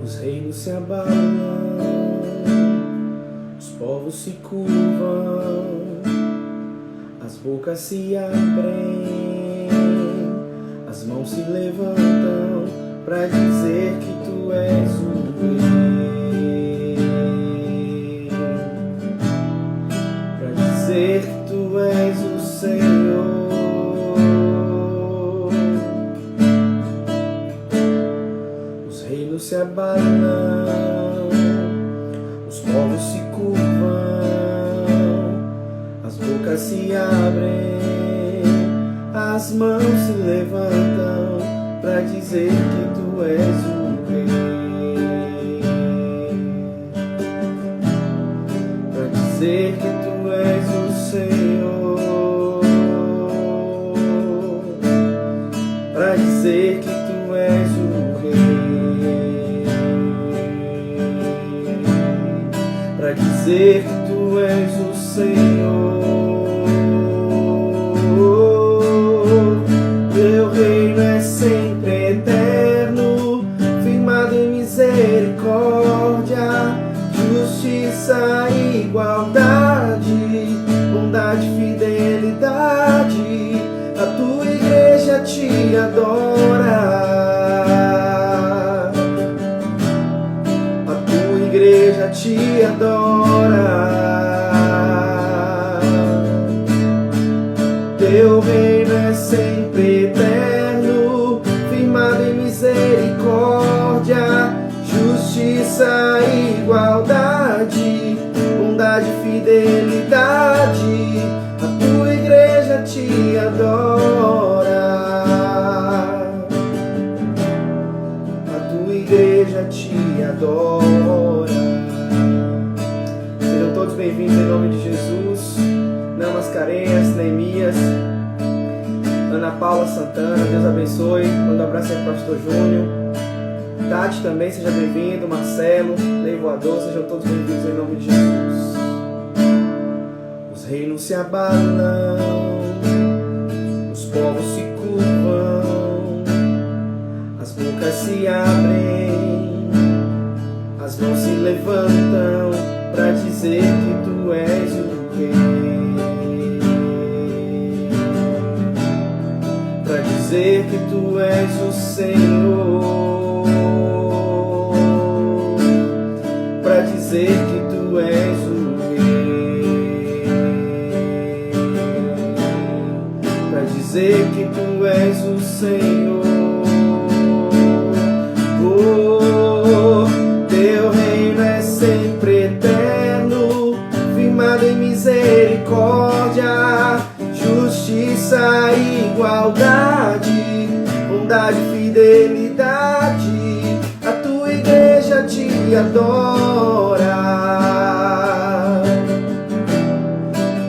Os reinos se abalam, os povos se curvam, as bocas se abrem, as mãos se levantam para dizer que tu és o Rei, para dizer que tu és o Senhor. Os reinos se abalam, os povos se curvam, as bocas se abrem, as mãos se levantam para dizer que tu és o Rei, para dizer que tu és o Senhor, para dizer que tu és o Rei, para dizer que tu és o Senhor. Teu reino é sempre eterno, firmado em misericórdia, justiça e igualdade, bondade e fidelidade. A tua igreja te adora, a tua igreja te adora. Teu reino é sempre eterno, firmado em misericórdia, justiça e igualdade, bondade e fidelidade. A tua igreja te adora, a tua igreja te adora. Sejam todos bem-vindos em nome de Jesus. Ana Mascarenhas, Neemias, Ana Paula Santana, Deus abençoe. Manda um abraço aí pro Pastor Júnior. Tati também, seja bem-vindo. Marcelo, Lei Voador, sejam todos bem-vindos em nome de Jesus. Os reinos se abalam, os povos se curvam, as bocas se abrem, as mãos se levantam para dizer que tu és o Rei, para dizer que tu és o Senhor, para dizer que tu és o Rei, para dizer que tu és o Senhor. Oh, teu reino é sempre eterno, firmado em misericórdia, justiça e igualdade, bondade e fidelidade. A tua igreja te adora,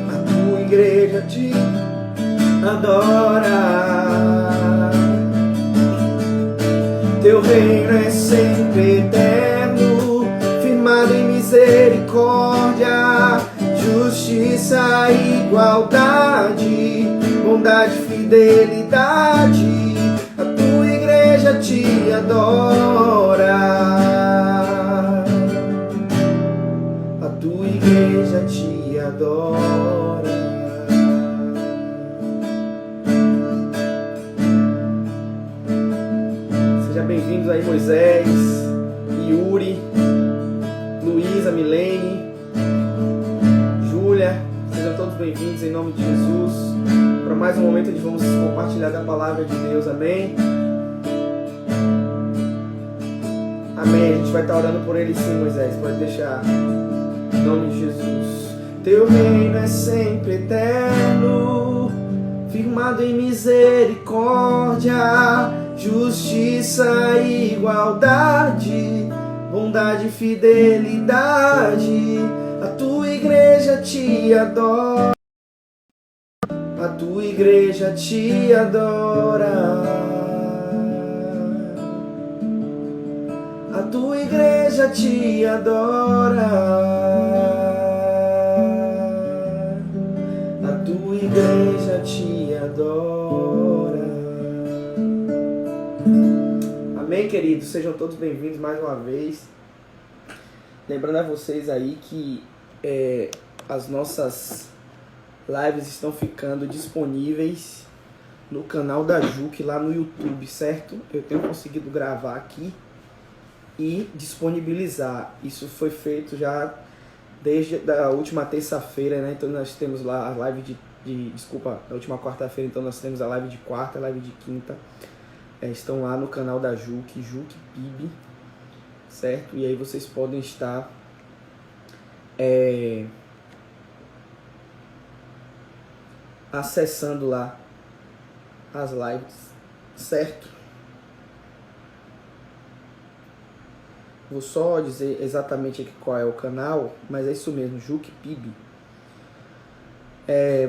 a tua igreja te adora. Teu reino é sempre eterno, firmado em misericórdia, justiça e igualdade, bondade e fidelidade. A tua igreja te adora, a tua igreja te adora. Sejam bem-vindos aí Moisés, Yuri, Luísa, Milene, Júlia, sejam todos bem-vindos em nome de Jesus para mais um momento onde vamos compartilhar da palavra de Deus, amém? Amém, a gente vai estar orando por ele sim, Moisés, pode deixar, em nome de Jesus. Teu reino é sempre eterno, firmado em misericórdia, justiça e igualdade, bondade e fidelidade. A tua igreja te adora, a tua igreja te adora, a tua igreja te adora, a tua igreja te adora. Amém, queridos? Sejam todos bem-vindos mais uma vez. Lembrando a vocês aí que as nossas lives estão ficando disponíveis no canal da Juque lá no YouTube, certo? Eu tenho conseguido gravar aqui e disponibilizar. Isso foi feito já desde a última terça-feira, né? Então nós temos lá a live na última quarta-feira, então nós temos a live de quarta, a live de quinta. Estão lá no canal da Juque PIB, certo? E aí vocês podem estar acessando lá as lives, certo? Vou só dizer exatamente aqui qual é o canal, mas é isso mesmo, Juque PIB.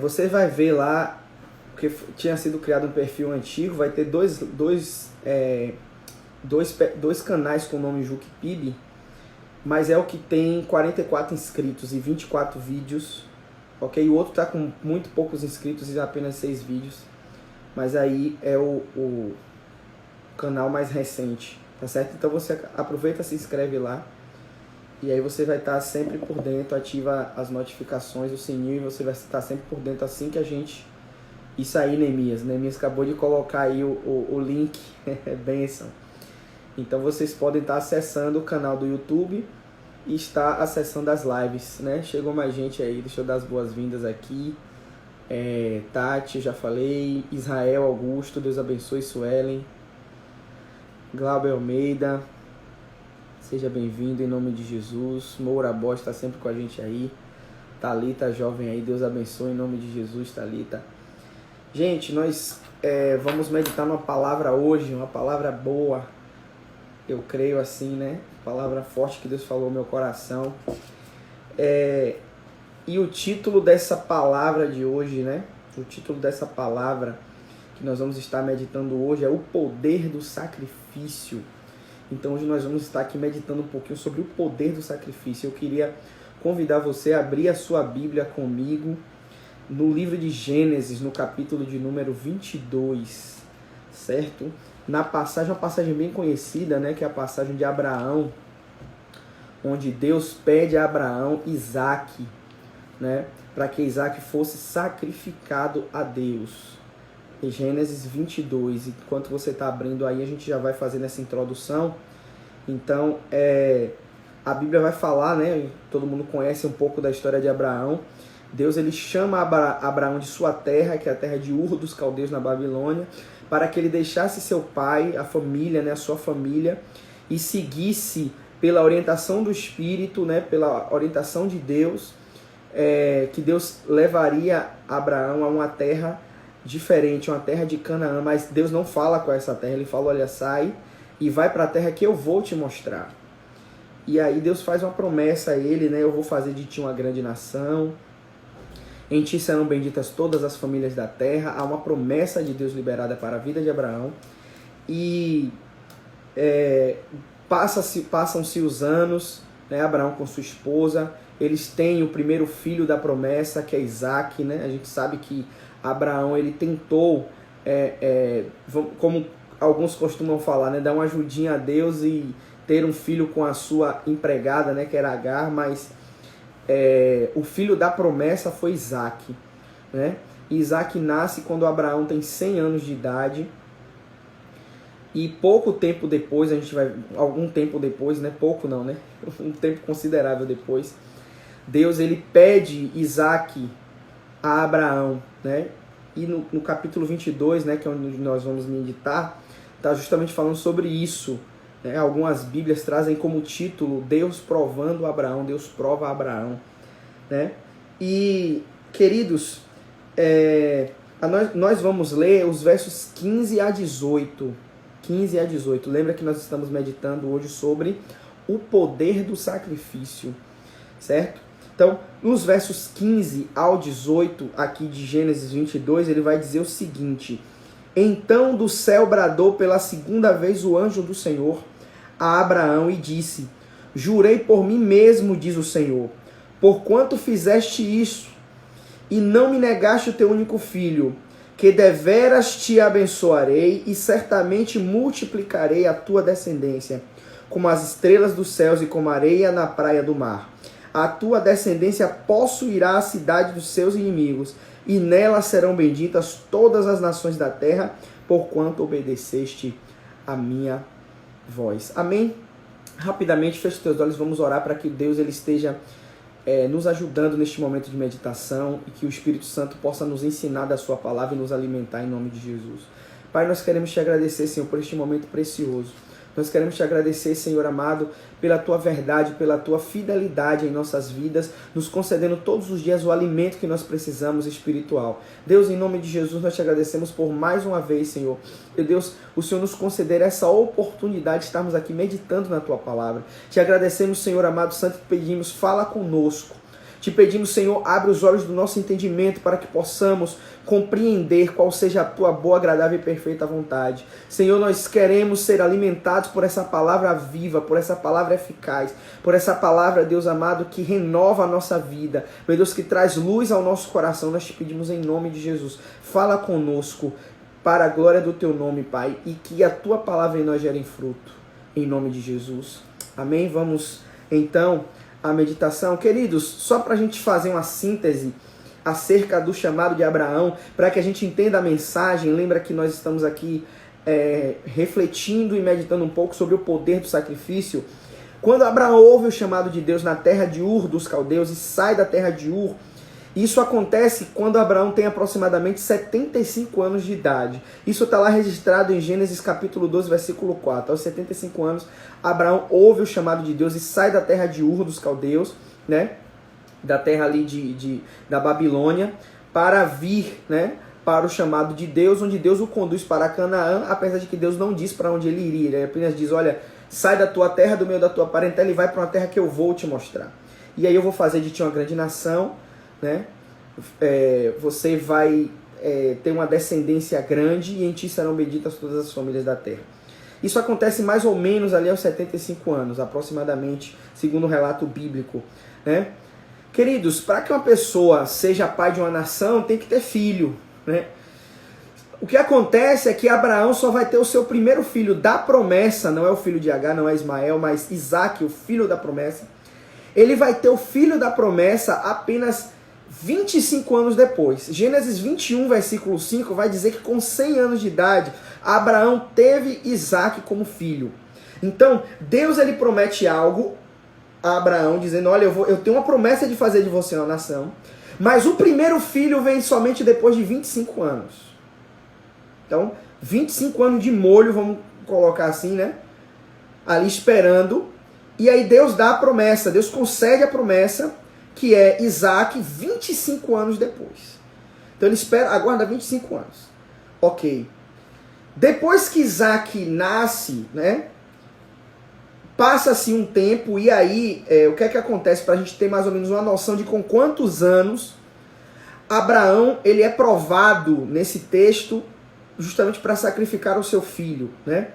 Você vai ver lá, porque tinha sido criado um perfil antigo, vai ter dois canais com o nome Juque PIB, mas é o que tem 44 inscritos e 24 vídeos, ok? O outro está com muito poucos inscritos e apenas 6 vídeos, mas aí é o canal mais recente, tá certo? Então você aproveita, se inscreve lá, e aí você vai estar sempre por dentro, ativa as notificações, o sininho, e você vai estar sempre por dentro assim que a gente... Isso aí, Neemias acabou de colocar aí o link, benção. Então vocês podem estar acessando o canal do YouTube e estar acessando as lives, né? Chegou mais gente aí, deixa eu dar as boas-vindas aqui. Tati, eu já falei. Israel Augusto, Deus abençoe. Suelen. Glauber Almeida, seja bem-vindo em nome de Jesus. Moura Bosch está sempre com a gente aí. Thalita, jovem aí, Deus abençoe em nome de Jesus, Thalita. Gente, nós vamos meditar numa palavra hoje, uma palavra boa, eu creio assim, né? Palavra forte que Deus falou no meu coração. E o título dessa palavra de hoje, né? O título dessa palavra que nós vamos estar meditando hoje é o poder do sacrifício. Então hoje nós vamos estar aqui meditando um pouquinho sobre o poder do sacrifício. Eu queria convidar você a abrir a sua Bíblia comigo no livro de Gênesis, no capítulo de número 22, certo? Na passagem, uma passagem bem conhecida, né, que é a passagem de Abraão, onde Deus pede a Abraão Isaac, né, para que Isaac fosse sacrificado a Deus. Em Gênesis 22, enquanto você está abrindo aí, a gente já vai fazendo essa introdução. Então, a Bíblia vai falar, né, todo mundo conhece um pouco da história de Abraão. Deus ele chama Abraão de sua terra, que é a terra de Ur dos Caldeus na Babilônia, para que ele deixasse seu pai, a família, né, a sua família, e seguisse pela orientação do Espírito, né, pela orientação de Deus, que Deus levaria Abraão a uma terra diferente, uma terra de Canaã, mas Deus não fala com essa terra, ele fala, olha, sai e vai para a terra que eu vou te mostrar. E aí Deus faz uma promessa a ele, né, eu vou fazer de ti uma grande nação, em ti serão benditas todas as famílias da terra. Há uma promessa de Deus liberada para a vida de Abraão. E passam-se os anos, né? Abraão com sua esposa. Eles têm o primeiro filho da promessa, que é Isaac, né? A gente sabe que Abraão ele tentou, como alguns costumam falar, né? Dar uma ajudinha a Deus e ter um filho com a sua empregada, né? Que era Agar, mas... o filho da promessa foi Isaac, né? Isaac nasce quando Abraão tem 100 anos de idade. E pouco tempo depois, algum tempo depois, né? Pouco não, né? Um tempo considerável depois, Deus ele pede Isaac a Abraão, né? E no capítulo 22, né? Que é onde nós vamos meditar, está justamente falando sobre isso. Algumas Bíblias trazem como título Deus provando Abraão, Deus prova Abraão, né? E, queridos, nós vamos ler os versos 15 a 18. 15 a 18. Lembra que nós estamos meditando hoje sobre o poder do sacrifício, certo? Então, nos versos 15 ao 18, aqui de Gênesis 22, ele vai dizer o seguinte: Então do céu bradou pela segunda vez o anjo do Senhor a Abraão e disse: Jurei por mim mesmo, diz o Senhor, porquanto fizeste isso, e não me negaste o teu único filho, que deveras te abençoarei e certamente multiplicarei a tua descendência, como as estrelas dos céus e como a areia na praia do mar. A tua descendência possuirá a cidade dos seus inimigos, e nela serão benditas todas as nações da terra, porquanto obedeceste a minha voz. Amém? Rapidamente, feche os teus olhos, vamos orar para que Deus ele esteja nos ajudando neste momento de meditação e que o Espírito Santo possa nos ensinar da sua palavra e nos alimentar em nome de Jesus. Pai, nós queremos te agradecer, Senhor, por este momento precioso. Nós queremos te agradecer, Senhor amado, pela tua verdade, pela tua fidelidade em nossas vidas, nos concedendo todos os dias o alimento que nós precisamos espiritual. Deus, em nome de Jesus, nós te agradecemos por mais uma vez, Senhor. E Deus, o Senhor nos conceder essa oportunidade de estarmos aqui meditando na tua palavra. Te agradecemos, Senhor amado, santo, e pedimos, fala conosco. Te pedimos, Senhor, abre os olhos do nosso entendimento para que possamos compreender qual seja a tua boa, agradável e perfeita vontade. Senhor, nós queremos ser alimentados por essa palavra viva, por essa palavra eficaz, por essa palavra, Deus amado, que renova a nossa vida. Meu Deus, que traz luz ao nosso coração. Nós te pedimos em nome de Jesus. Fala conosco para a glória do teu nome, Pai, e que a tua palavra em nós gere fruto. Em nome de Jesus. Amém? Vamos, então, à meditação. Queridos, só para a gente fazer uma síntese acerca do chamado de Abraão, para que a gente entenda a mensagem, lembra que nós estamos aqui refletindo e meditando um pouco sobre o poder do sacrifício. Quando Abraão ouve o chamado de Deus na terra de Ur dos caldeus e sai da terra de Ur, isso acontece quando Abraão tem aproximadamente 75 anos de idade. Isso está lá registrado em Gênesis capítulo 12, versículo 4. Aos 75 anos, Abraão ouve o chamado de Deus e sai da terra de Ur dos caldeus, né? Da terra ali da Babilônia, para vir, né, para o chamado de Deus, onde Deus o conduz para Canaã, apesar de que Deus não diz para onde ele iria. Ele apenas diz, olha, sai da tua terra, do meio da tua parentela e vai para uma terra que eu vou te mostrar. E aí eu vou fazer de ti uma grande nação, né? Você vai ter uma descendência grande e em ti serão benditas todas as famílias da terra. Isso acontece mais ou menos ali aos 75 anos, aproximadamente, segundo o relato bíblico, né? Queridos, para que uma pessoa seja pai de uma nação, tem que ter filho, né? O que acontece é que Abraão só vai ter o seu primeiro filho da promessa, não é o filho de Agar, não é Ismael, mas Isaac, o filho da promessa. Ele vai ter o filho da promessa apenas 25 anos depois. Gênesis 21, versículo 5, vai dizer que com 100 anos de idade, Abraão teve Isaac como filho. Então, Deus ele promete algo a Abraão, dizendo, olha, eu tenho uma promessa de fazer de você uma nação, mas o primeiro filho vem somente depois de 25 anos. Então, 25 anos de molho, vamos colocar assim, né? Ali esperando. E aí Deus dá a promessa, Deus concede a promessa, que é Isaac 25 anos depois. Então ele espera, aguarda 25 anos. Ok. Depois que Isaac nasce, né? Passa-se um tempo e aí, o que é que acontece para a gente ter mais ou menos uma noção de com quantos anos Abraão ele é provado nesse texto justamente para sacrificar o seu filho, né?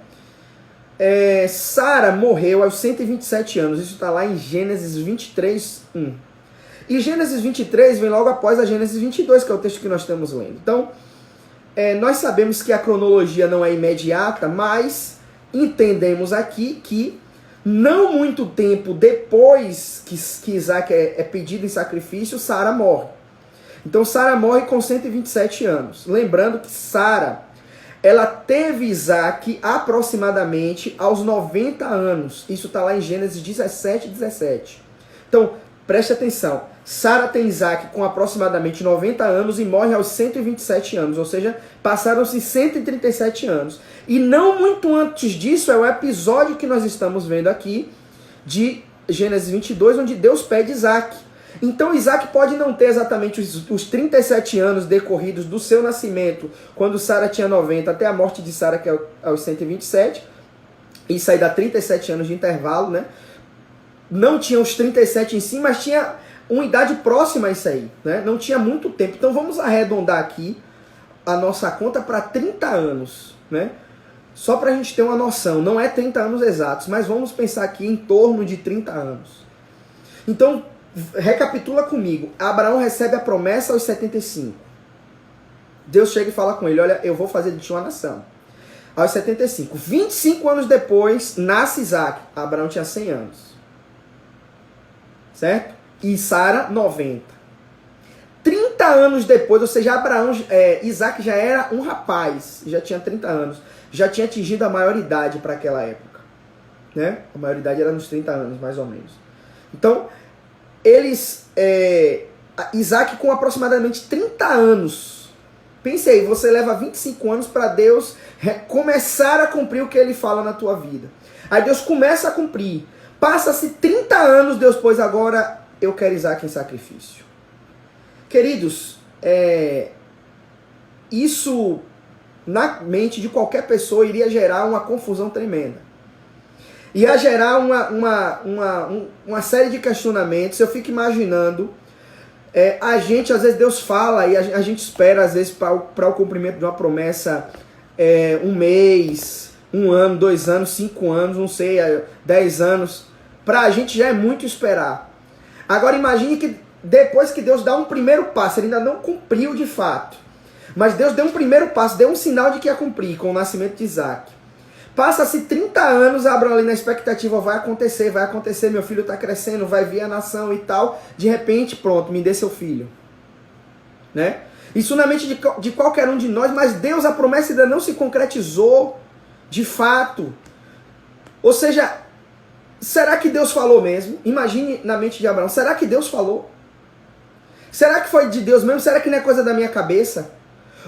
Sara morreu aos 127 anos, isso está lá em Gênesis 23, 1. E Gênesis 23 vem logo após a Gênesis 22, que é o texto que nós estamos lendo. Então, nós sabemos que a cronologia não é imediata, mas entendemos aqui que não muito tempo depois que Isaac é pedido em sacrifício, Sara morre. Então Sara morre com 127 anos. Lembrando que Sara, ela teve Isaac aproximadamente aos 90 anos. Isso está lá em Gênesis 17, 17. Então, preste atenção. Sara tem Isaac com aproximadamente 90 anos e morre aos 127 anos. Ou seja, passaram-se 137 anos. E não muito antes disso é o episódio que nós estamos vendo aqui de Gênesis 22, onde Deus pede Isaac. Então Isaac pode não ter exatamente os 37 anos decorridos do seu nascimento, quando Sara tinha 90, até a morte de Sara, que é aos 127. Isso aí dá 37 anos de intervalo, né? Não tinha os 37 em si, mas tinha uma idade próxima a isso aí, né? Não tinha muito tempo. Então vamos arredondar aqui a nossa conta para 30 anos, né? Só para a gente ter uma noção, não é 30 anos exatos, mas vamos pensar aqui em torno de 30 anos. Então, recapitula comigo. Abraão recebe a promessa aos 75. Deus chega e fala com ele, olha, eu vou fazer de ti uma nação. Aos 75. 25 anos depois, nasce Isaac. Abraão tinha 100 anos. Certo? E Sara, 90. 30 anos depois, ou seja, Isaac já era um rapaz, já tinha 30 anos, já tinha atingido a maioridade para aquela época. Né? A maioridade era nos 30 anos, mais ou menos. Então, Isaac com aproximadamente 30 anos. Pense aí, você leva 25 anos para Deus começar a cumprir o que ele fala na tua vida. Aí Deus começa a cumprir. Passa-se 30 anos, Deus, pois agora eu quero Isaac em sacrifício. Queridos, isso na mente de qualquer pessoa iria gerar uma confusão tremenda. Ia gerar uma série de questionamentos. Eu fico imaginando, às vezes Deus fala e a gente espera, às vezes, para o cumprimento de uma promessa, 1 mês, 1 ano, 2 anos, 5 anos, não sei, 10 anos. Para a gente já é muito esperar. Agora imagine que depois que Deus dá um primeiro passo, ele ainda não cumpriu de fato, mas Deus deu um primeiro passo, deu um sinal de que ia cumprir com o nascimento de Isaac. Passa-se 30 anos, Abraão ali na expectativa, vai acontecer, meu filho está crescendo, vai vir a nação e tal. De repente, pronto, me dê seu filho. Né? Isso na mente de qualquer um de nós, mas Deus, a promessa ainda não se concretizou de fato. Ou seja, será que Deus falou mesmo? Imagine na mente de Abraão, será que Deus falou? Será que foi de Deus mesmo? Será que não é coisa da minha cabeça?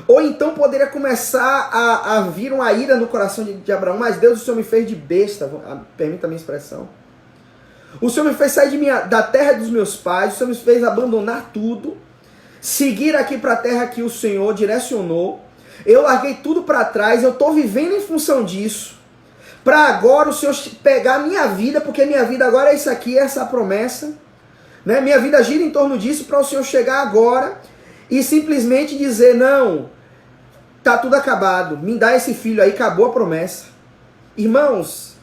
Ou então poderia começar a vir uma ira no coração de Abraão. Mas Deus, o Senhor me fez de besta, permita a minha expressão. O Senhor me fez sair da terra dos meus pais, o Senhor me fez abandonar tudo, seguir aqui para a terra que o Senhor direcionou. Eu larguei tudo para trás, eu estou vivendo em função disso. Para agora o Senhor pegar a minha vida, porque minha vida agora é isso aqui, é essa promessa. Né? Minha vida gira em torno disso para o Senhor chegar agora e simplesmente dizer, não, tá tudo acabado, me dá esse filho aí, acabou a promessa. Irmãos,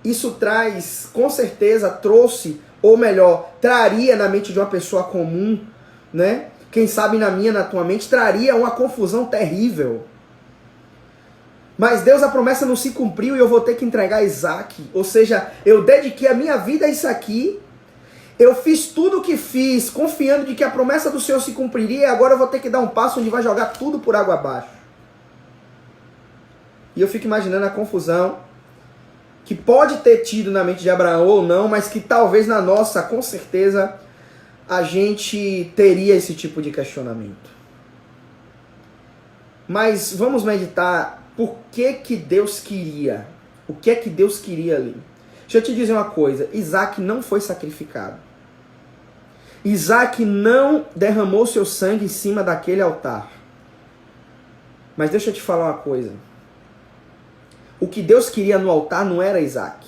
isso traz, com certeza, trouxe, ou melhor, traria na mente de uma pessoa comum, né? Quem sabe na minha, na tua mente, traria uma confusão terrível. Mas Deus, a promessa não se cumpriu e eu vou ter que entregar Isaac. Ou seja, eu dediquei a minha vida a isso aqui. Eu fiz tudo o que fiz, confiando de que a promessa do Senhor se cumpriria, e agora eu vou ter que dar um passo onde vai jogar tudo por água abaixo. E eu fico imaginando a confusão que pode ter tido na mente de Abraão ou não, mas que talvez na nossa, com certeza, a gente teria esse tipo de questionamento. Mas vamos meditar por que Deus queria. O que é que Deus queria ali? Deixa eu te dizer uma coisa, Isaac não foi sacrificado. Isaac não derramou seu sangue em cima daquele altar. Mas deixa eu te falar uma coisa. O que Deus queria no altar não era Isaac.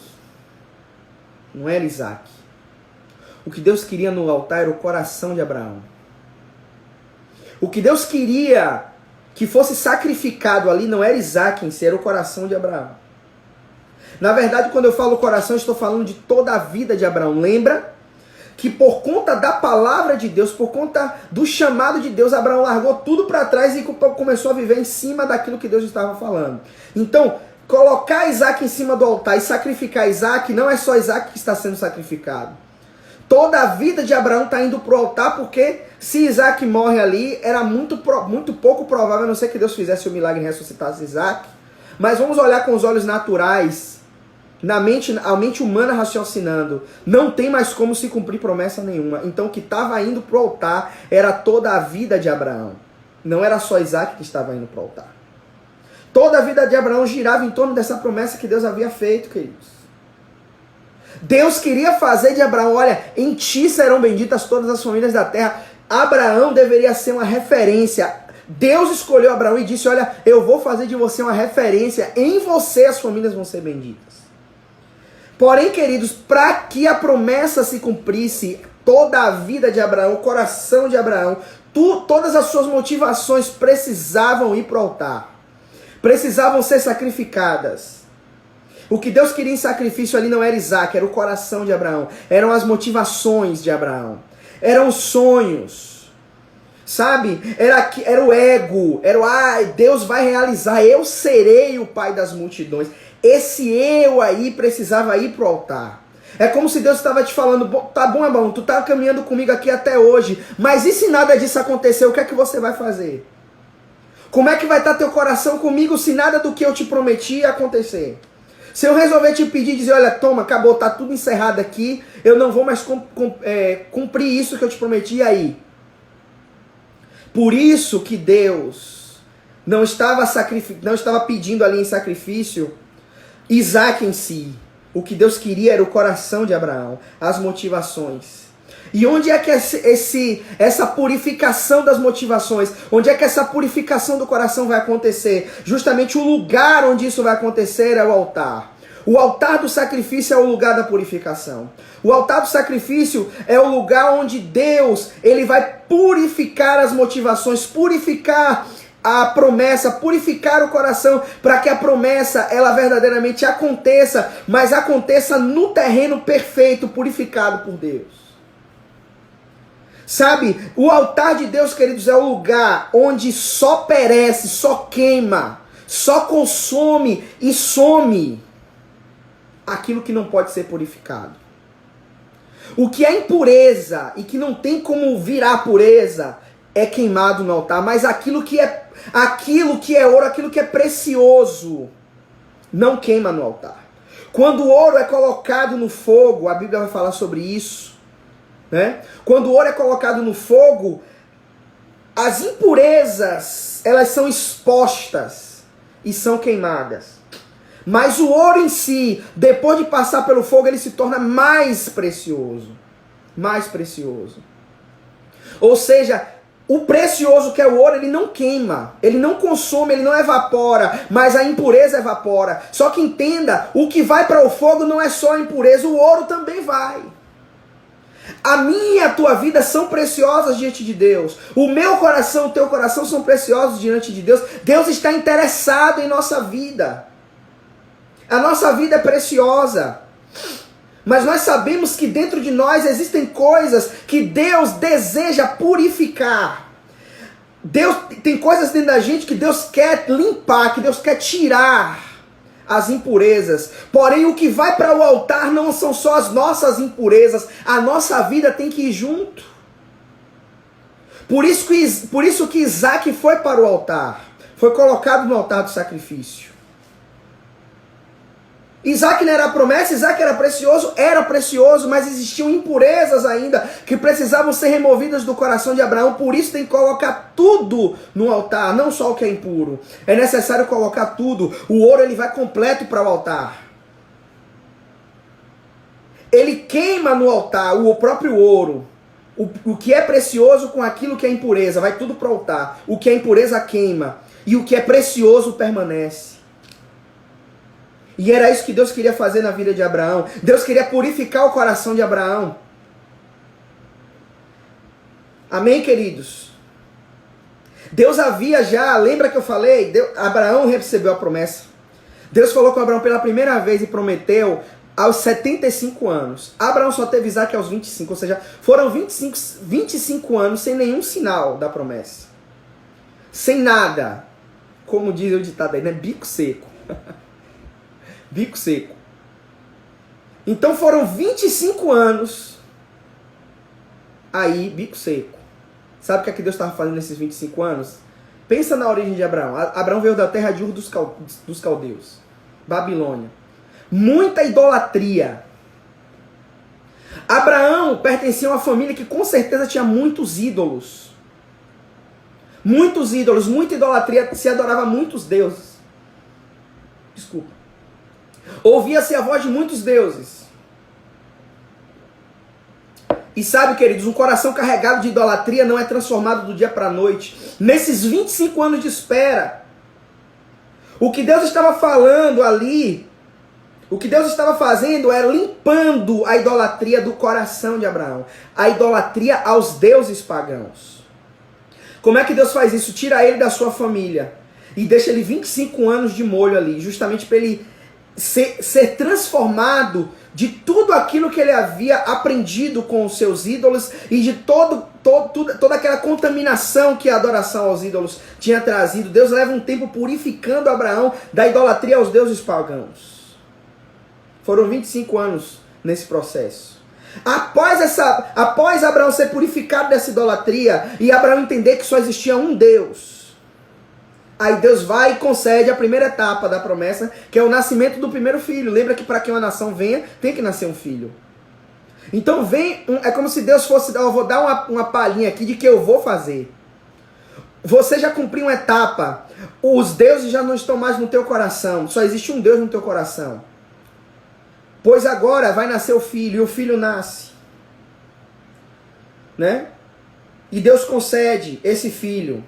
Não era Isaac. O que Deus queria no altar era o coração de Abraão. O que Deus queria que fosse sacrificado ali não era Isaac em si, era o coração de Abraão. Na verdade, quando eu falo coração, eu estou falando de toda a vida de Abraão. Lembra que por conta da palavra de Deus, por conta do chamado de Deus, Abraão largou tudo para trás e começou a viver em cima daquilo que Deus estava falando. Então, colocar Isaac em cima do altar e sacrificar Isaac, não é só Isaac que está sendo sacrificado. Toda a vida de Abraão está indo para o altar, porque se Isaac morre ali, era muito pouco provável, a não ser que Deus fizesse o milagre e ressuscitasse Isaac. Mas vamos olhar com os olhos naturais, a mente humana raciocinando, não tem mais como se cumprir promessa nenhuma. Então o que estava indo para o altar era toda a vida de Abraão. Não era só Isaac que estava indo para o altar. Toda a vida de Abraão girava em torno dessa promessa que Deus havia feito, queridos. Deus queria fazer de Abraão, olha, em ti serão benditas todas as famílias da terra. Abraão deveria ser uma referência. Deus escolheu Abraão e disse, olha, eu vou fazer de você uma referência, em você as famílias vão ser benditas. Porém, queridos, para que a promessa se cumprisse, toda a vida de Abraão, o coração de Abraão, todas as suas motivações precisavam ir para o altar. Precisavam ser sacrificadas. O que Deus queria em sacrifício ali não era Isaac, era o coração de Abraão. Eram as motivações de Abraão. Eram os sonhos. Sabe? Era o ego. Era o, Deus vai realizar. Eu serei o pai das multidões. Esse eu aí precisava ir pro altar. É como se Deus estava te falando, tá bom, Abraão, tu tá caminhando comigo aqui até hoje, mas e se nada disso acontecer, o que é que você vai fazer? Como é que vai estar teu coração comigo se nada do que eu te prometi acontecer? Se eu resolver te pedir, dizer, olha, toma, acabou, tá tudo encerrado aqui, eu não vou mais cumprir isso que eu te prometi, e aí? Por isso que Deus não estava pedindo ali em sacrifício Isaac em si. O que Deus queria era o coração de Abraão, as motivações. E onde é que essa purificação das motivações, onde é que essa purificação do coração vai acontecer? Justamente o lugar onde isso vai acontecer é o altar. O altar do sacrifício é o lugar da purificação. O altar do sacrifício é o lugar onde Deus, ele vai purificar as motivações, purificar a promessa, purificar o coração, para que a promessa, ela verdadeiramente aconteça, mas aconteça no terreno perfeito, purificado por Deus. Sabe, o altar de Deus, queridos, é o lugar onde só perece, só queima, só consome e some aquilo que não pode ser purificado. O que é impureza e que não tem como virar pureza é queimado no altar, mas aquilo que é ouro, aquilo que é precioso, não queima no altar. Quando o ouro é colocado no fogo, a Bíblia vai falar sobre isso, né? Quando o ouro é colocado no fogo, as impurezas, elas são expostas e são queimadas. Mas o ouro em si, depois de passar pelo fogo, ele se torna mais precioso. Mais precioso. Ou seja, o precioso que é o ouro, ele não queima, ele não consome, ele não evapora, mas a impureza evapora. Só que entenda, o que vai para o fogo não é só a impureza, o ouro também vai. A minha e a tua vida são preciosas diante de Deus. O meu coração, o teu coração são preciosos diante de Deus. Deus está interessado em nossa vida. A nossa vida é preciosa. Mas nós sabemos que dentro de nós existem coisas que Deus deseja purificar. Deus tem coisas dentro da gente que Deus quer limpar, que Deus quer tirar as impurezas. Porém, o que vai para o altar não são só as nossas impurezas. A nossa vida tem que ir junto. Por isso que Isaac foi para o altar. Foi colocado no altar do sacrifício. Isaac não era a promessa, Isaac era precioso, mas existiam impurezas ainda que precisavam ser removidas do coração de Abraão. Por isso tem que colocar tudo no altar, não só o que é impuro. É necessário colocar tudo. O ouro, ele vai completo para o altar. Ele queima no altar o próprio ouro. O que é precioso com aquilo que é impureza, vai tudo para o altar. O que é impureza queima e o que é precioso permanece. E era isso que Deus queria fazer na vida de Abraão. Deus queria purificar o coração de Abraão. Amém, queridos? Deus havia já, lembra que eu falei? Abraão recebeu a promessa. Deus falou com Abraão pela primeira vez e prometeu aos 75 anos. Abraão só teve Isaac aos 25, ou seja, foram 25 anos sem nenhum sinal da promessa. Sem nada. Como diz o ditado aí, né? Bico seco. Bico seco. Então foram 25 anos aí, bico seco. Sabe o que é que Deus estava fazendo nesses 25 anos? Pensa na origem de Abraão. Abraão veio da terra de Ur dos Caldeus, Babilônia. Muita idolatria. Abraão pertencia a uma família que com certeza tinha muitos ídolos. Muitos ídolos, muita idolatria, se adorava muitos deuses. Desculpa. Ouvia-se a voz de muitos deuses. E sabe, queridos, um coração carregado de idolatria não é transformado do dia para a noite. Nesses 25 anos de espera, o que Deus estava falando ali, o que Deus estava fazendo era limpando a idolatria do coração de Abraão. A idolatria aos deuses pagãos. Como é que Deus faz isso? Tira ele da sua família e deixa ele 25 anos de molho ali, justamente para ele ser transformado de tudo aquilo que ele havia aprendido com os seus ídolos e de toda aquela contaminação que a adoração aos ídolos tinha trazido. Deus leva um tempo purificando Abraão da idolatria aos deuses pagãos. Foram 25 anos nesse processo. Após Abraão ser purificado dessa idolatria e Abraão entender que só existia um Deus, aí Deus vai e concede a primeira etapa da promessa, que é o nascimento do primeiro filho. Lembra que para que uma nação venha, tem que nascer um filho. Então é como se Deus fosse, eu vou dar uma palhinha aqui de que eu vou fazer. Você já cumpriu uma etapa, os deuses já não estão mais no teu coração, só existe um Deus no teu coração. Pois agora vai nascer o filho, e o filho nasce. Né? E Deus concede esse filho.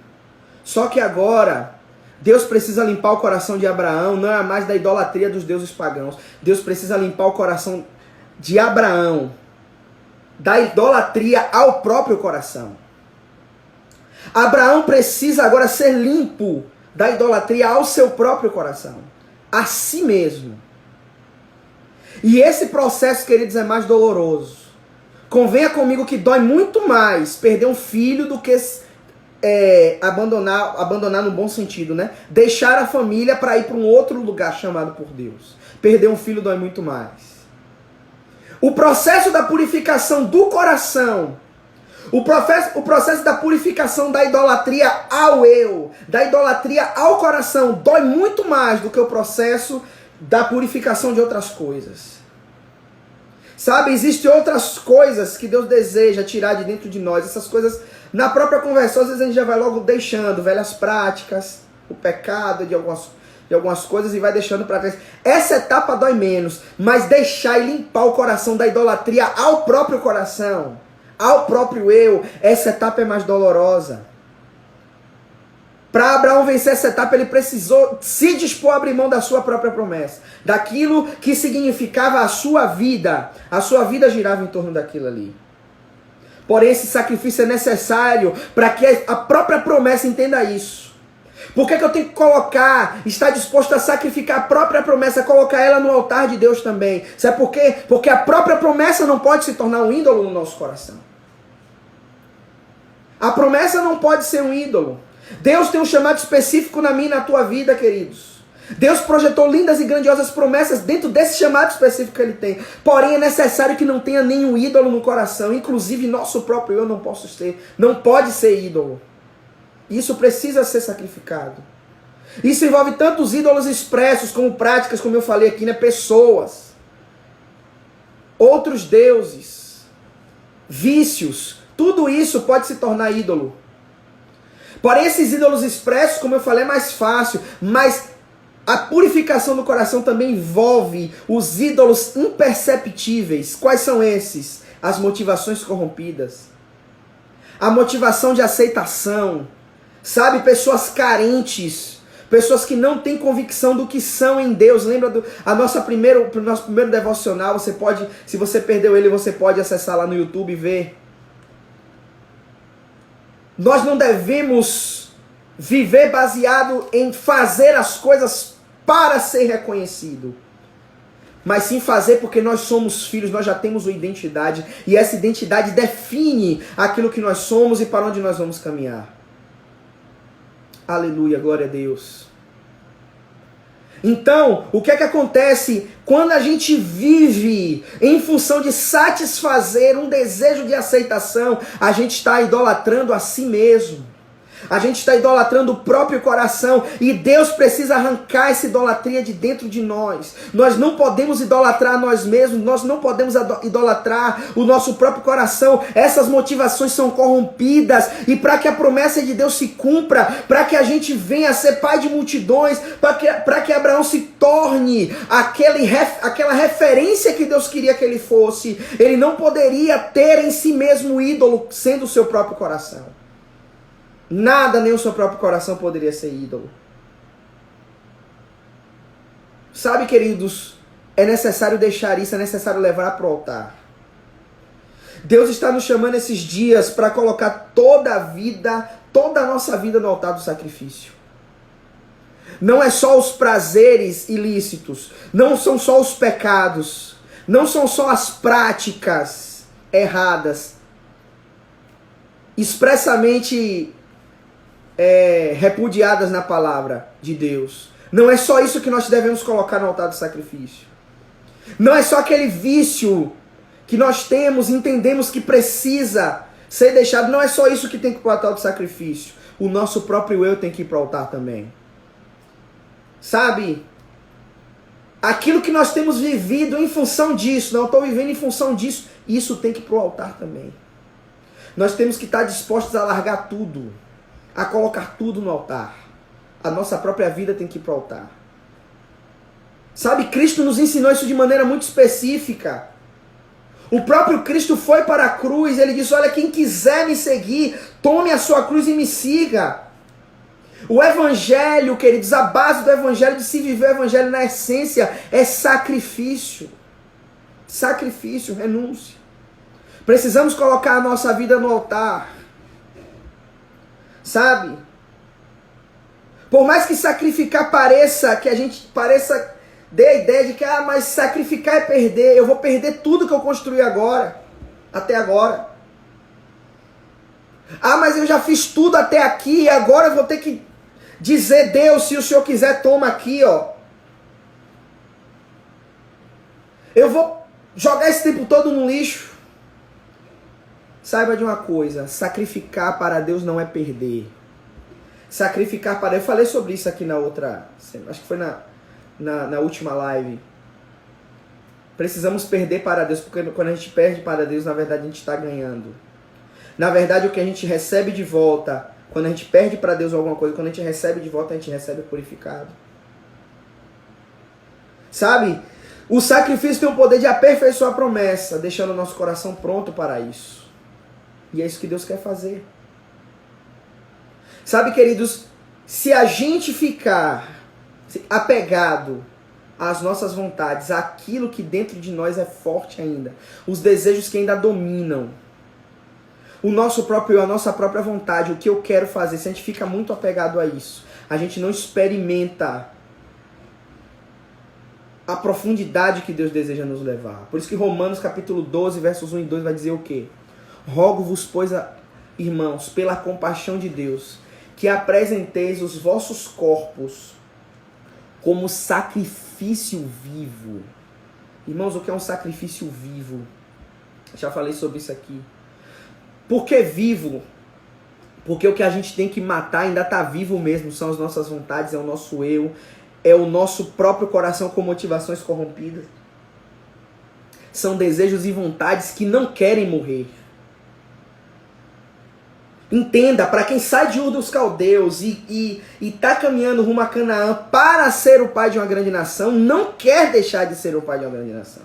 Só que agora, Deus precisa limpar o coração de Abraão, não é mais da idolatria dos deuses pagãos. Deus precisa limpar o coração de Abraão, da idolatria ao próprio coração. Abraão precisa agora ser limpo da idolatria ao seu próprio coração, a si mesmo. E esse processo, queridos, é mais doloroso. Convenha comigo que dói muito mais perder um filho do que abandonar no bom sentido, né? Deixar a família para ir para um outro lugar chamado por Deus. Perder um filho dói muito mais. O processo da purificação do coração, o processo da purificação da idolatria ao eu, da idolatria ao coração, dói muito mais do que o processo da purificação de outras coisas. Sabe, existem outras coisas que Deus deseja tirar de dentro de nós. Essas coisas, na própria conversão, às vezes a gente já vai logo deixando velhas práticas, o pecado de algumas coisas e vai deixando para trás. Essa etapa dói menos, mas deixar e limpar o coração da idolatria ao próprio coração, ao próprio eu, essa etapa é mais dolorosa. Para Abraão vencer essa etapa, ele precisou se dispor a abrir mão da sua própria promessa. Daquilo que significava a sua vida. A sua vida girava em torno daquilo ali. Porém, esse sacrifício é necessário para que a própria promessa entenda isso. Por que eu tenho que estar disposto a sacrificar a própria promessa, colocar ela no altar de Deus também? Sabe por quê? Porque a própria promessa não pode se tornar um ídolo no nosso coração. A promessa não pode ser um ídolo. Deus tem um chamado específico na minha e na tua vida, queridos. Deus projetou lindas e grandiosas promessas dentro desse chamado específico que Ele tem. Porém, é necessário que não tenha nenhum ídolo no coração. Inclusive, nosso próprio eu não pode ser ídolo. Isso precisa ser sacrificado. Isso envolve tantos ídolos expressos como práticas, como eu falei aqui, né? Pessoas, outros deuses, vícios. Tudo isso pode se tornar ídolo. Porém, esses ídolos expressos, como eu falei, é mais fácil, mas a purificação do coração também envolve os ídolos imperceptíveis. Quais são esses? As motivações corrompidas. A motivação de aceitação. Sabe, pessoas carentes, pessoas que não têm convicção do que são em Deus. Lembra do nosso primeiro devocional? Você pode, se você perdeu ele, você pode acessar lá no YouTube e ver. Nós não devemos viver baseado em fazer as coisas para ser reconhecido, mas sim fazer porque nós somos filhos, nós já temos uma identidade, e essa identidade define aquilo que nós somos e para onde nós vamos caminhar. Aleluia, glória a Deus. Então, o que é que acontece quando a gente vive em função de satisfazer um desejo de aceitação? A gente está idolatrando a si mesmo. A gente está idolatrando o próprio coração e Deus precisa arrancar essa idolatria de dentro de nós. Nós não podemos idolatrar nós mesmos, nós não podemos idolatrar o nosso próprio coração. Essas motivações são corrompidas e para que a promessa de Deus se cumpra, para que a gente venha a ser pai de multidões, para que Abraão se torne aquela referência que Deus queria que ele fosse, ele não poderia ter em si mesmo o ídolo sendo o seu próprio coração. Nada, nem o seu próprio coração poderia ser ídolo. Sabe, queridos, é necessário deixar isso, é necessário levar para o altar. Deus está nos chamando esses dias para colocar toda a nossa vida no altar do sacrifício. não é só os prazeres ilícitos, não são só os pecados, não são só as práticas erradas, expressamente repudiadas na palavra de Deus. Não é só isso que nós devemos colocar no altar do sacrifício. Não é só aquele vício que nós temos, entendemos que precisa ser deixado. Não é só isso que tem que ir para o altar do sacrifício. O nosso próprio eu tem que ir para o altar também. Sabe? Aquilo que nós temos vivido em função disso, não estou vivendo em função disso, isso tem que ir para o altar também. Nós temos que estar dispostos a largar tudo, a colocar tudo no altar. A nossa própria vida tem que ir para o altar. Sabe, Cristo nos ensinou isso de maneira muito específica. O próprio Cristo foi para a cruz, ele disse, olha, quem quiser me seguir, tome a sua cruz e me siga. O evangelho, queridos, a base do evangelho, de se viver o evangelho na essência, é sacrifício. Sacrifício, renúncia. Precisamos colocar a nossa vida no altar. Sabe? Por mais que sacrificar pareça, que a gente dê a ideia de que, mas sacrificar é perder, eu vou perder tudo que eu construí agora, até agora. Mas eu já fiz tudo até aqui, e agora eu vou ter que dizer, Deus, se o Senhor quiser, toma aqui, ó. Eu vou jogar esse tempo todo no lixo. Saiba de uma coisa, sacrificar para Deus não é perder. Sacrificar para Deus, eu falei sobre isso aqui na outra, acho que foi na última live. Precisamos perder para Deus, porque quando a gente perde para Deus, na verdade a gente está ganhando. Na verdade o que a gente recebe de volta, quando a gente perde para Deus alguma coisa, quando a gente recebe de volta, a gente recebe purificado. Sabe? O sacrifício tem o poder de aperfeiçoar a promessa, deixando o nosso coração pronto para isso. E é isso que Deus quer fazer. Sabe, queridos, se a gente ficar apegado às nossas vontades, àquilo que dentro de nós é forte ainda, os desejos que ainda dominam, o nosso próprio eu, a nossa própria vontade, o que eu quero fazer, se a gente fica muito apegado a isso, a gente não experimenta a profundidade que Deus deseja nos levar. Por isso que Romanos capítulo 12, versos 1 e 2 vai dizer o quê? Rogo-vos, pois, irmãos, pela compaixão de Deus, que apresenteis os vossos corpos como sacrifício vivo. Irmãos, o que é um sacrifício vivo? Já falei sobre isso aqui. Por que vivo? Porque o que a gente tem que matar ainda está vivo mesmo. São as nossas vontades, é o nosso eu, é o nosso próprio coração com motivações corrompidas. São desejos e vontades que não querem morrer. Entenda, para quem sai de Ur dos Caldeus e está caminhando rumo a Canaã para ser o pai de uma grande nação, não quer deixar de ser o pai de uma grande nação.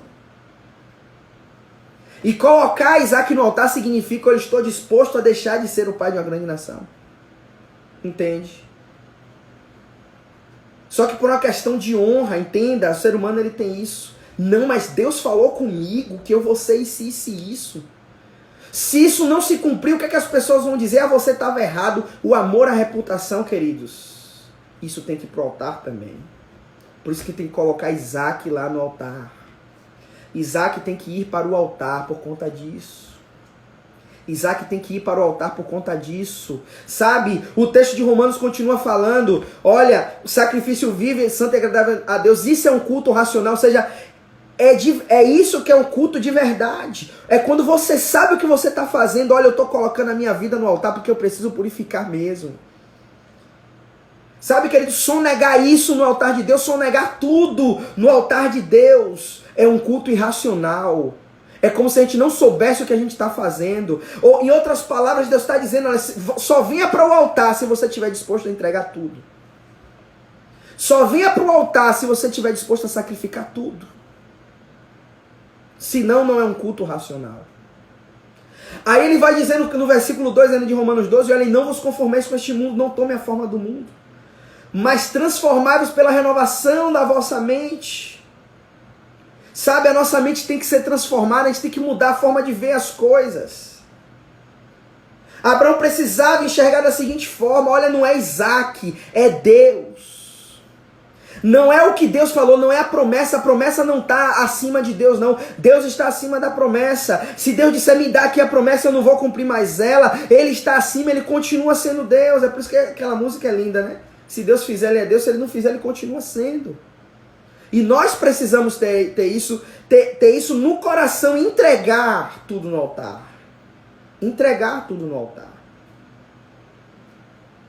E colocar Isaac no altar significa eu estou disposto a deixar de ser o pai de uma grande nação. Entende? Só que por uma questão de honra, entenda, o ser humano ele tem isso. Não, mas Deus falou comigo que eu vou ser isso. Se isso não se cumprir, o que é que as pessoas vão dizer? Você estava errado. O amor à reputação, queridos, isso tem que ir para o altar também. Por isso que tem que colocar Isaac lá no altar. Isaac tem que ir para o altar por conta disso. Isaac tem que ir para o altar por conta disso. Sabe, o texto de Romanos continua falando, olha, o sacrifício vivo e santo e agradável a Deus, isso é um culto racional, ou seja, é isso que é um culto de verdade. É quando você sabe o que você está fazendo. Olha, eu estou colocando a minha vida no altar porque eu preciso purificar mesmo. Sabe, querido, sonegar isso no altar de Deus, sonegar tudo no altar de Deus, é um culto irracional. É como se a gente não soubesse o que a gente está fazendo. Ou, em outras palavras, Deus está dizendo, olha, só venha para o altar se você estiver disposto a entregar tudo. Só venha para o altar se você estiver disposto a sacrificar tudo. Senão não é um culto racional. Aí ele vai dizendo no versículo 2 de Romanos 12, olha, não vos conformeis com este mundo, não tome a forma do mundo, mas transformai-vos pela renovação da vossa mente. Sabe, a nossa mente tem que ser transformada, a gente tem que mudar a forma de ver as coisas. Abraão precisava enxergar da seguinte forma, olha, não é Isaac, é Deus. Não é o que Deus falou, não é a promessa não está acima de Deus, não. Deus está acima da promessa. Se Deus disser me dá aqui a promessa, eu não vou cumprir mais ela. Ele está acima, ele continua sendo Deus. É por isso que aquela música é linda, né? Se Deus fizer, ele é Deus. Se ele não fizer, ele continua sendo. E nós precisamos ter isso no coração, entregar tudo no altar. Entregar tudo no altar.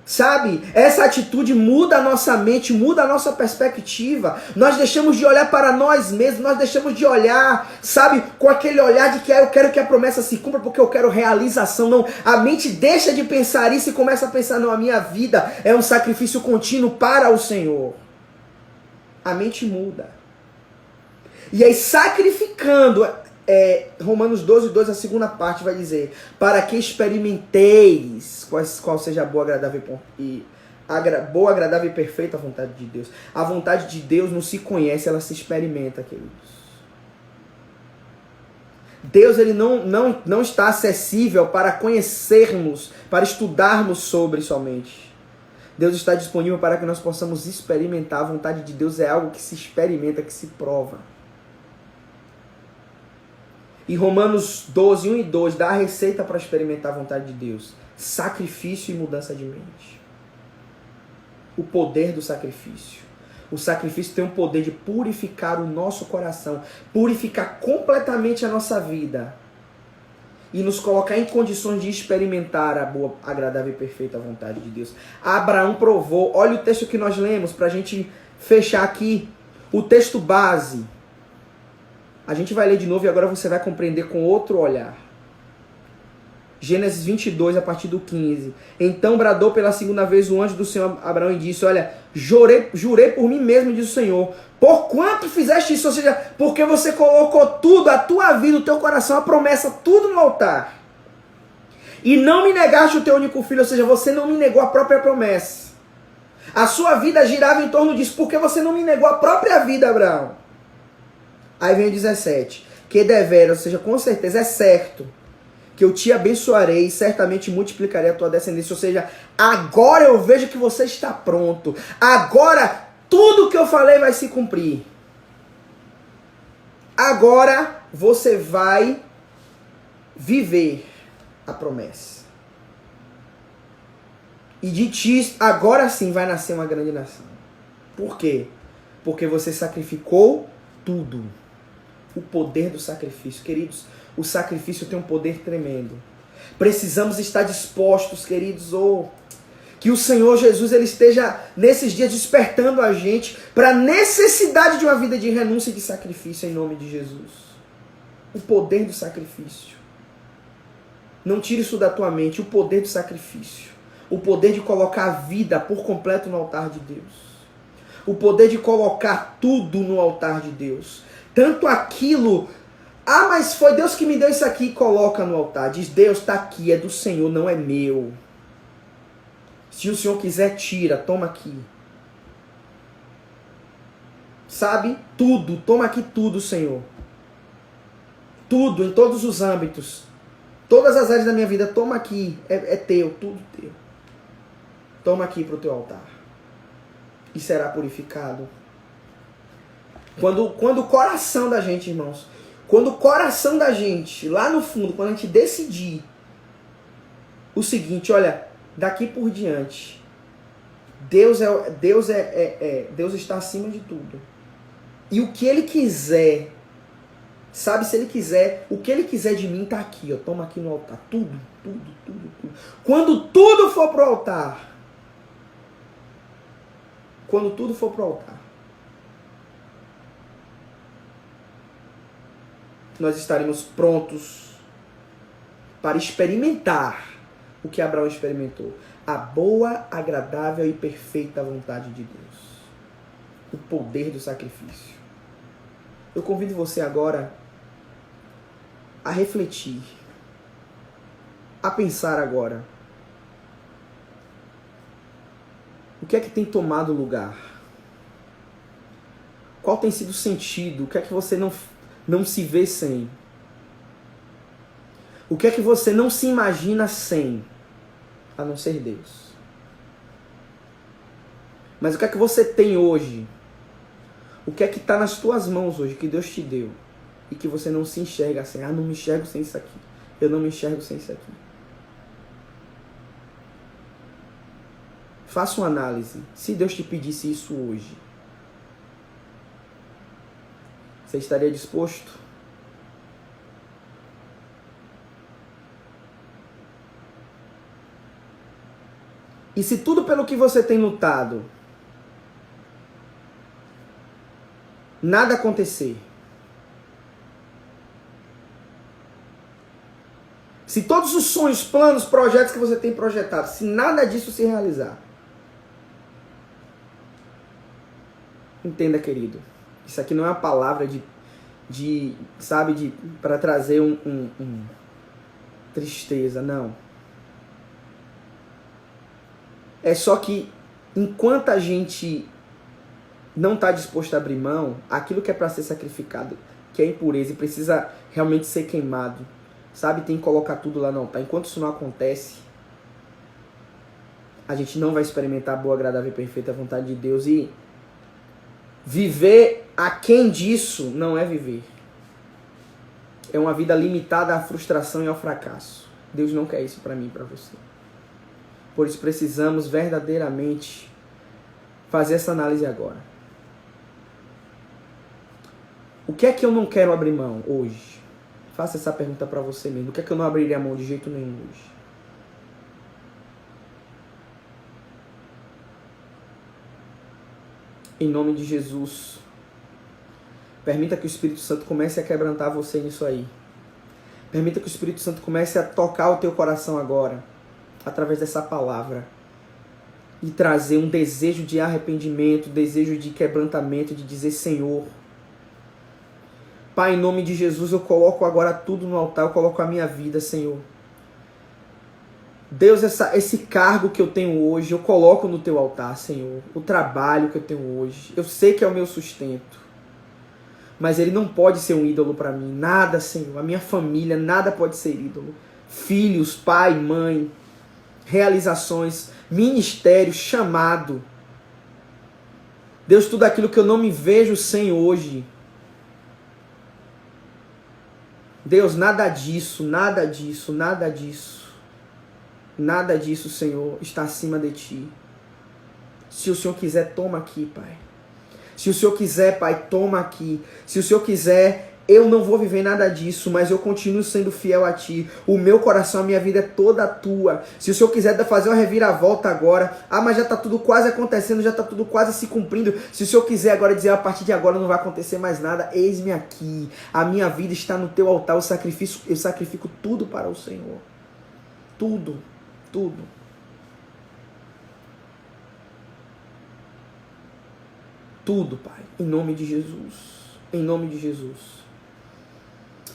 Sabe? Essa atitude muda a nossa mente, muda a nossa perspectiva. Nós deixamos de olhar para nós mesmos, nós deixamos de olhar, sabe, com aquele olhar de que eu quero que a promessa se cumpra porque eu quero realização. Não, a mente deixa de pensar isso e começa a pensar, não, a minha vida é um sacrifício contínuo para o Senhor. A mente muda. E aí sacrificando, Romanos 12, 2, a segunda parte vai dizer, para que experimenteis qual seja a boa, agradável e perfeita vontade de Deus. A vontade de Deus não se conhece, ela se experimenta, queridos. Deus ele não está acessível para conhecermos, para estudarmos sobre somente. Deus está disponível para que nós possamos experimentar. A vontade de Deus é algo que se experimenta, que se prova. E Romanos 12, 1 e 2 dá a receita para experimentar a vontade de Deus. Sacrifício e mudança de mente. O poder do sacrifício. O sacrifício tem o poder de purificar o nosso coração, purificar completamente a nossa vida e nos colocar em condições de experimentar a boa, agradável e perfeita vontade de Deus. Abraão provou. Olha o texto que nós lemos para a gente fechar aqui. O texto base. A gente vai ler de novo e agora você vai compreender com outro olhar. Gênesis 22, a partir do 15. Então bradou pela segunda vez o anjo do Senhor a Abraão e disse, olha, jurei por mim mesmo, diz o Senhor, por quanto fizeste isso? Ou seja, porque você colocou tudo, a tua vida, o teu coração, a promessa, tudo no altar. E não me negaste o teu único filho, ou seja, você não me negou a própria promessa. A sua vida girava em torno disso, porque você não me negou a própria vida, Abraão. Aí vem o 17, que deveras, ou seja, com certeza é certo, que eu te abençoarei e certamente multiplicarei a tua descendência. Ou seja, agora eu vejo que você está pronto. Agora tudo que eu falei vai se cumprir. Agora você vai viver a promessa. E de ti, agora sim vai nascer uma grande nação. Por quê? Porque você sacrificou tudo. O poder do sacrifício. Queridos, o sacrifício tem um poder tremendo. Precisamos estar dispostos, queridos, que o Senhor Jesus ele esteja nesses dias despertando a gente para a necessidade de uma vida de renúncia e de sacrifício em nome de Jesus. O poder do sacrifício. Não tire isso da tua mente, o poder do sacrifício. O poder de colocar a vida por completo no altar de Deus. O poder de colocar tudo no altar de Deus. Tanto aquilo, mas foi Deus que me deu isso aqui, coloca no altar. Diz, Deus está aqui, é do Senhor, não é meu. Se o Senhor quiser, tira, toma aqui. Sabe? Tudo, toma aqui tudo, Senhor. Tudo, em todos os âmbitos. Todas as áreas da minha vida, toma aqui, é teu, tudo teu. Toma aqui para o teu altar. E será purificado. Quando o coração da gente, irmãos, quando o coração da gente, lá no fundo, quando a gente decidir o seguinte, olha, daqui por diante, Deus está acima de tudo. E o que Ele quiser, sabe, se Ele quiser, o que Ele quiser de mim está aqui, ó, toma aqui no altar, tudo. Quando tudo for pro altar, nós estaremos prontos para experimentar o que Abraão experimentou. A boa, agradável e perfeita vontade de Deus. O poder do sacrifício. Eu convido você agora a refletir, a pensar agora. O que é que tem tomado lugar? Qual tem sido o sentido? O que é que você não se vê sem? O que é que você não se imagina sem? A não ser Deus. Mas o que é que você tem hoje O que é que está nas tuas mãos hoje, que Deus te deu, e que você não se enxerga assim? Não me enxergo sem isso aqui. Eu não me enxergo sem isso aqui. Faça uma análise. Se Deus te pedisse isso hoje, você estaria disposto? E se tudo pelo que você tem lutado, nada acontecer? Se todos os sonhos, planos, projetos que você tem projetado, se nada disso se realizar, entenda, querido, isso aqui não é uma palavra para trazer tristeza, não. É só que, enquanto a gente não está disposto a abrir mão, aquilo que é para ser sacrificado, que é impureza e precisa realmente ser queimado, sabe, tem que colocar tudo lá no altar. Enquanto isso não acontece, a gente não vai experimentar a boa, agradável e perfeita vontade de Deus. E viver aquém disso não é viver. É uma vida limitada à frustração e ao fracasso. Deus não quer isso para mim e para você. Por isso precisamos verdadeiramente fazer essa análise agora. O que é que eu não quero abrir mão hoje? Faça essa pergunta para você mesmo. O que é que eu não abriria a mão de jeito nenhum hoje? Em nome de Jesus, permita que o Espírito Santo comece a quebrantar você nisso aí. Permita que o Espírito Santo comece a tocar o teu coração agora, através dessa palavra, e trazer um desejo de arrependimento, desejo de quebrantamento, de dizer: Senhor, Pai, em nome de Jesus, eu coloco agora tudo no altar, eu coloco a minha vida, Senhor. Deus, esse cargo que eu tenho hoje, eu coloco no teu altar, Senhor. O trabalho que eu tenho hoje, eu sei que é o meu sustento, mas ele não pode ser um ídolo para mim. Nada, Senhor. A minha família, nada pode ser ídolo. Filhos, pai, mãe, realizações, ministério, chamado. Deus, tudo aquilo que eu não me vejo sem hoje. Deus, nada disso, nada disso, nada disso. Nada disso, Senhor, está acima de Ti. Se o Senhor quiser, toma aqui, Pai. Se o Senhor quiser, Pai, toma aqui. Se o Senhor quiser, eu não vou viver nada disso, mas eu continuo sendo fiel a Ti. O meu coração, a minha vida é toda Tua. Se o Senhor quiser fazer uma reviravolta agora, mas já está tudo quase acontecendo, já está tudo quase se cumprindo. Se o Senhor quiser agora dizer: a partir de agora não vai acontecer mais nada, eis-me aqui. A minha vida está no Teu altar, eu sacrifico tudo para o Senhor. Tudo. Tudo. Tudo, Pai. Em nome de Jesus. Em nome de Jesus.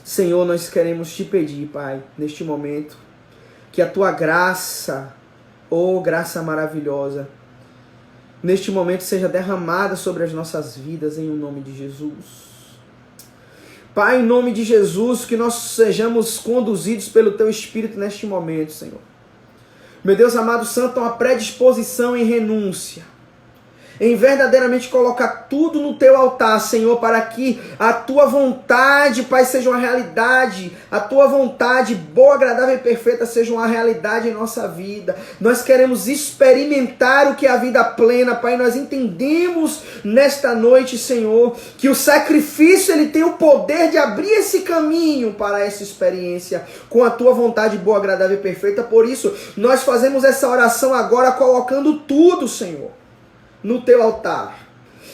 Senhor, nós queremos Te pedir, Pai, neste momento, que a Tua graça, graça maravilhosa, neste momento seja derramada sobre as nossas vidas, em nome de Jesus. Pai, em nome de Jesus, que nós sejamos conduzidos pelo Teu Espírito neste momento, Senhor. Meu Deus amado santo, uma predisposição em renúncia, em verdadeiramente colocar tudo no Teu altar, Senhor, para que a Tua vontade, Pai, seja uma realidade, a Tua vontade boa, agradável e perfeita seja uma realidade em nossa vida. Nós queremos experimentar o que é a vida plena, Pai. Nós entendemos nesta noite, Senhor, que o sacrifício ele tem o poder de abrir esse caminho para essa experiência com a Tua vontade boa, agradável e perfeita. Por isso, nós fazemos essa oração agora colocando tudo, Senhor, no Teu altar.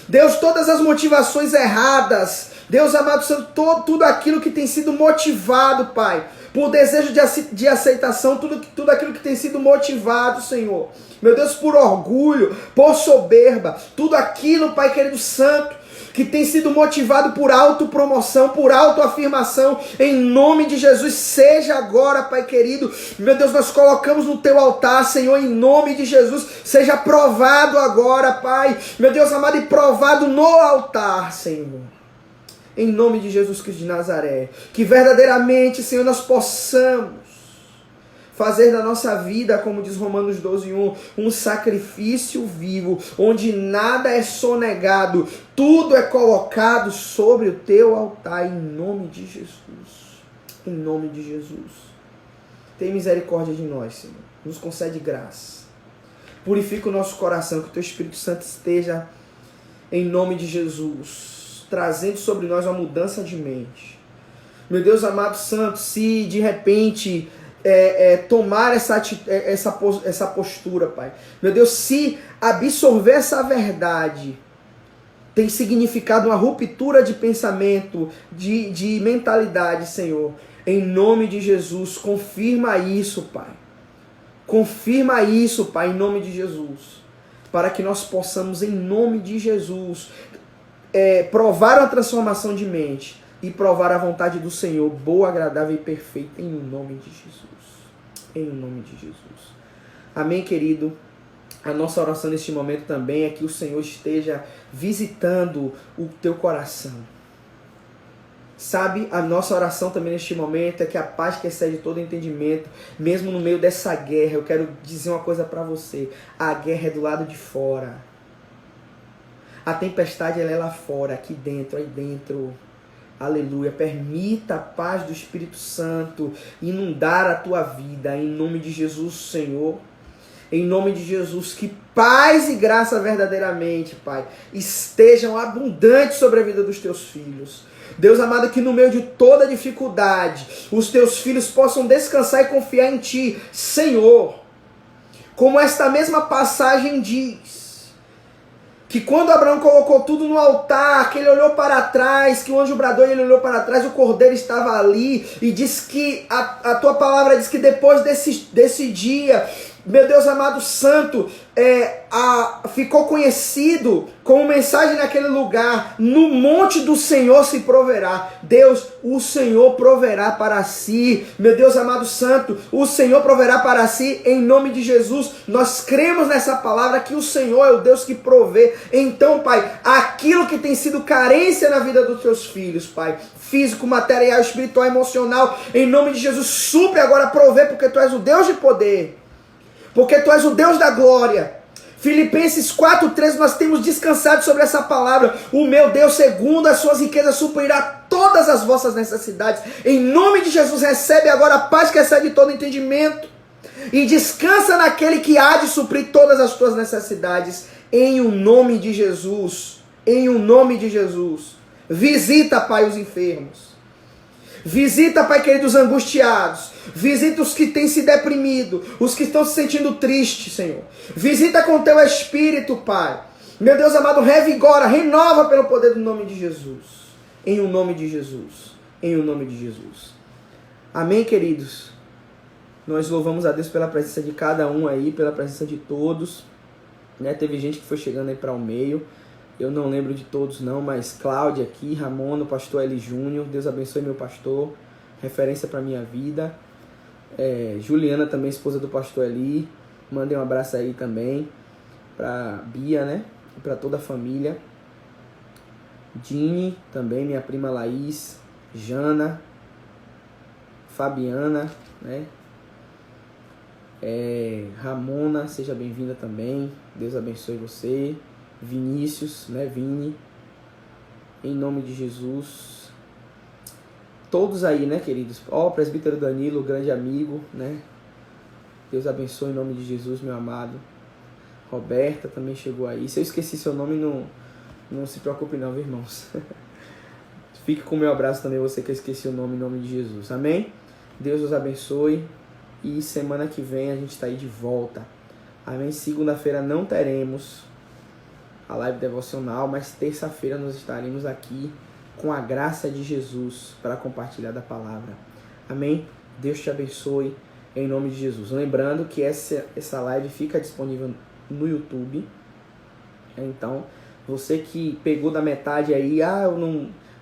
Deus, todas as motivações erradas, Deus amado santo, tudo aquilo que tem sido motivado, Pai, por desejo de aceitação, tudo aquilo que tem sido motivado, Senhor, meu Deus, por orgulho, por soberba, tudo aquilo, Pai querido santo, que tem sido motivado por autopromoção, por autoafirmação, em nome de Jesus, seja agora, Pai querido, meu Deus, nós colocamos no Teu altar, Senhor, em nome de Jesus, seja provado agora, Pai, meu Deus amado, e provado no altar, Senhor, em nome de Jesus Cristo de Nazaré, que verdadeiramente, Senhor, nós possamos fazer da nossa vida, como diz Romanos 12:1, um sacrifício vivo, onde nada é sonegado, tudo é colocado sobre o teu altar, em nome de Jesus. Em nome de Jesus. Tem misericórdia de nós, Senhor. Nos concede graça. Purifica o nosso coração, que o teu Espírito Santo esteja, em nome de Jesus, trazendo sobre nós uma mudança de mente. Meu Deus amado santo, se de repente tomar essa postura, Pai. Meu Deus, se absorver essa verdade tem significado uma ruptura de pensamento, de mentalidade, Senhor. Em nome de Jesus, confirma isso, Pai. Confirma isso, Pai, em nome de Jesus. Para que nós possamos, em nome de Jesus, provar uma transformação de mente e provar a vontade do Senhor, boa, agradável e perfeita, em nome de Jesus. Em nome de Jesus. Amém, querido? A nossa oração neste momento também é que o Senhor esteja visitando o teu coração. Sabe, a nossa oração também neste momento é que a paz que excede todo entendimento, mesmo no meio dessa guerra, eu quero dizer uma coisa para você. A guerra é do lado de fora. A tempestade ela é lá fora, aqui dentro, aí dentro. Aleluia. Permita a paz do Espírito Santo inundar a tua vida. Em nome de Jesus, Senhor. Em nome de Jesus, que paz e graça verdadeiramente, Pai, estejam abundantes sobre a vida dos teus filhos. Deus amado, que no meio de toda dificuldade, os teus filhos possam descansar e confiar em Ti, Senhor. Como esta mesma passagem diz, que quando Abraão colocou tudo no altar, que ele olhou para trás, que o anjo bradou e ele olhou para trás, o cordeiro estava ali, e diz que a tua palavra diz que depois desse dia, meu Deus amado santo, ficou conhecido como mensagem naquele lugar: no monte do Senhor se proverá. Deus, o Senhor proverá para si. Meu Deus amado santo, o Senhor proverá para si, em nome de Jesus. Nós cremos nessa palavra que o Senhor é o Deus que provê. Então, Pai, aquilo que tem sido carência na vida dos teus filhos, Pai, físico, material, espiritual, emocional, em nome de Jesus, supre agora, provê, porque Tu és o Deus de poder. Porque Tu és o Deus da glória. Filipenses 4:13, nós temos descansado sobre essa palavra. O meu Deus, segundo as suas riquezas, suprirá todas as vossas necessidades. Em nome de Jesus, recebe agora a paz que excede todo entendimento. E descansa naquele que há de suprir todas as tuas necessidades. Em o nome de Jesus. Em o nome de Jesus. Visita, Pai, os enfermos. Visita, Pai querido, os angustiados. Visita os que têm se deprimido, os que estão se sentindo tristes, Senhor. Visita com Teu Espírito, Pai. Meu Deus amado, revigora, renova pelo poder do nome de Jesus. Em o nome de Jesus. Em o nome de Jesus. Amém, queridos? Nós louvamos a Deus pela presença de cada um aí, pela presença de todos. Teve gente que foi chegando aí para o meio. Eu não lembro de todos não, mas Cláudia aqui, Ramon, o pastor Eli Júnior, Deus abençoe meu pastor, referência para minha vida. Juliana também, esposa do pastor Eli, mandem um abraço aí também, para Bia, né, e para toda a família. Dini também, minha prima Laís, Jana, Fabiana, né, Ramona, seja bem-vinda também, Deus abençoe você. Vinícius, né, Vini, em nome de Jesus. Todos aí, né, queridos? Presbítero Danilo, grande amigo, né? Deus abençoe em nome de Jesus, meu amado. Roberta também chegou aí. Se eu esqueci seu nome, não se preocupe não, viu, irmãos? Fique com o meu abraço também, você que eu esqueci o nome, em nome de Jesus. Amém? Deus os abençoe. E semana que vem a gente está aí de volta. Amém? Segunda-feira não teremos a live devocional, mas terça-feira nós estaremos aqui com a graça de Jesus para compartilhar da palavra. Amém? Deus te abençoe em nome de Jesus. Lembrando que essa live fica disponível no YouTube. Então, você que pegou da metade aí, eu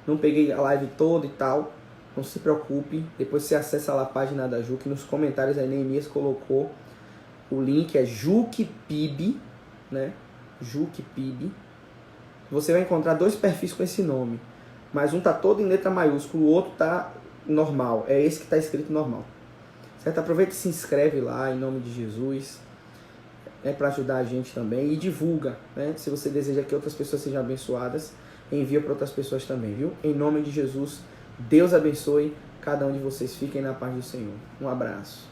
não peguei a live toda e tal, não se preocupe. Depois você acessa lá a página da Juque. Nos comentários aí, Neemias colocou o link, é JuquePIB, né? JuquePIB. Você vai encontrar dois perfis com esse nome, mas um tá todo em letra maiúscula, o outro tá normal. É esse que tá escrito normal. certo? Aproveita e se inscreve lá, em nome de Jesus, para ajudar a gente também, e divulga, né? Se você deseja que outras pessoas sejam abençoadas, envia para outras pessoas também, viu? Em nome de Jesus, Deus abençoe cada um de vocês. Fiquem na paz do Senhor. Um abraço.